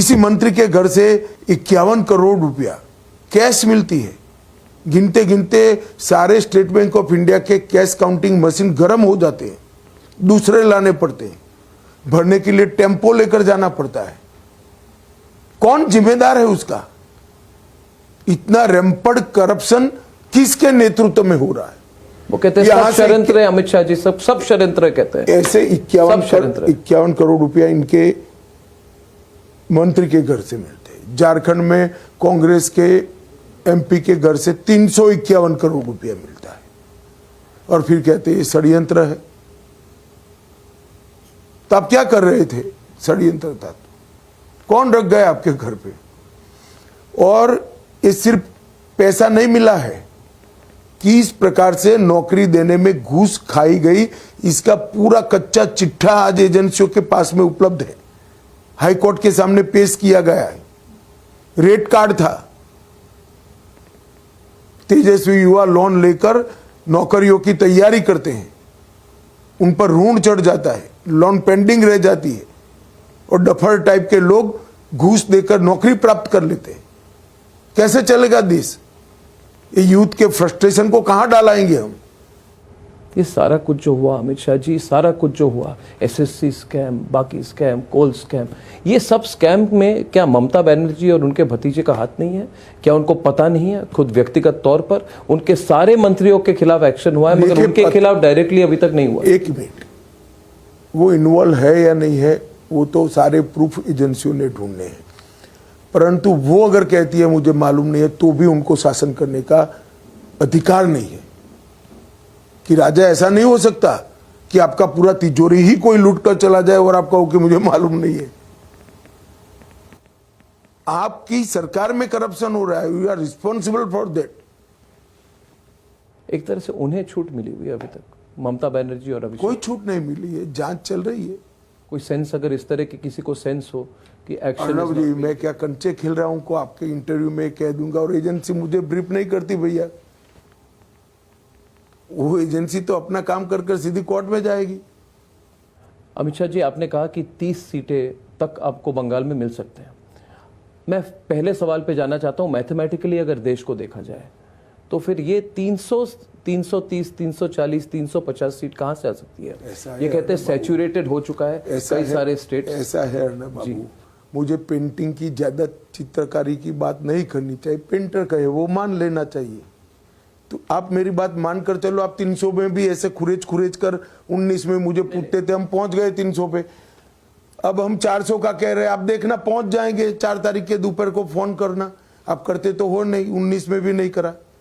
किसी मंत्री के घर से 51 करोड़ रुपया कैश मिलती है। गिनते गिनते सारे स्टेट बैंक ऑफ इंडिया के कैश काउंटिंग मशीन गर्म हो जाते हैं, दूसरे लाने पड़ते हैं, भरने के लिए टेम्पो लेकर जाना पड़ता है। कौन जिम्मेदार है उसका? इतना रैंपड करप्शन किसके नेतृत्व में हो रहा है? वो कहते हैं सब षड्यंत्र है अमित शाह जी, सब षड्यंत्र कहते हैं। ऐसे 51 करोड़ रुपया इनके मंत्री के घर से मिलते हैं। झारखंड में कांग्रेस के एमपी के घर से 351 करोड़ रुपया मिलता है, और फिर कहते हैं षड्यंत्र है। तो आप क्या कर रहे थे? षड्यंत्र था। कौन रख गया आपके घर पे? और ये सिर्फ पैसा नहीं मिला है, किस प्रकार से नौकरी देने में घूस खाई गई, इसका पूरा कच्चा चिट्ठा आज एजेंसियों के पास में उपलब्ध है, हाई कोर्ट के सामने पेश किया गया है। रेट कार्ड था, तेजस्वी युवा लोन लेकर नौकरियों की तैयारी करते हैं, उन पर ऋण चढ़ जाता है, लोन पेंडिंग रह जाती है, और डफर टाइप के लोग घूस देकर नौकरी प्राप्त कर लेते हैं। कैसे चलेगा देश? ये यूथ के फ्रस्ट्रेशन को कहां डालाएंगे हम? ये सारा कुछ जो हुआ अमित शाह जी, सारा कुछ जो हुआ, एसएससी स्कैम, बाकी स्कैम, कोल स्कैम, ये सब स्कैम में क्या ममता बनर्जी और उनके भतीजे का हाथ नहीं है? क्या उनको पता नहीं है? खुद व्यक्तिगत तौर पर उनके सारे मंत्रियों के खिलाफ एक्शन हुआ है, मगर उनके खिलाफ डायरेक्टली अभी तक नहीं हुआ। एक मिनट, वो इन्वॉल्व है या नहीं है, वो तो सारे प्रूफ एजेंसियों ने ढूंढने हैं। परंतु वो अगर कहती है मुझे मालूम नहीं है, तो भी उनको शासन करने का अधिकार नहीं है। कि राजा ऐसा नहीं हो सकता कि आपका पूरा तिजोरी ही कोई लूट कर चला जाए और आप कहो कि मुझे मालूम नहीं है। आपकी सरकार में करप्शन हो रहा है, you are responsible for that. एक तरह से उन्हें छूट मिली हुई है अभी तक, ममता बनर्जी और अभिषेक। कोई छूट नहीं मिली है, जांच चल रही है। कोई सेंस, अगर इस तरह की किसी को सेंस हो कि एक्शन। अर्नब जी, मैं क्या कंचे खेल रहा हूं को आपके इंटरव्यू में कह दूंगा, और एजेंसी मुझे ब्रीफ नहीं करती भैया। वो एजेंसी तो अपना काम कर कर सीधी कोर्ट में जाएगी। अमित शाह जी, आपने कहा कि 30 सीटें तक आपको बंगाल में मिल सकते हैं। मैं पहले सवाल पे जाना चाहता हूं, मैथमेटिकली अगर देश को देखा जाए तो फिर ये 330, 340, 350 सीट कहां से आ सकती है? ये कहते हैं सैचुरेटेड हो चुका है कई सारे स्टेट। ऐसा है अर्नब बाबू, मुझे पेंटिंग की ज्यादा चित्रकारी की बात नहीं करनी चाहिए। पेंटर कहे वो मान लेना चाहिए। तो आप मेरी बात मानकर चलो, आप 300 में भी ऐसे खुरेज कर 19 में मुझे पूछते थे, हम पहुंच गए 300 पे। अब हम 400 का कह रहे हैं, आप देखना पहुंच जाएंगे। 4 तारीख के दोपहर को फोन करना, आप करते तो हो नहीं, 19 में भी नहीं करा।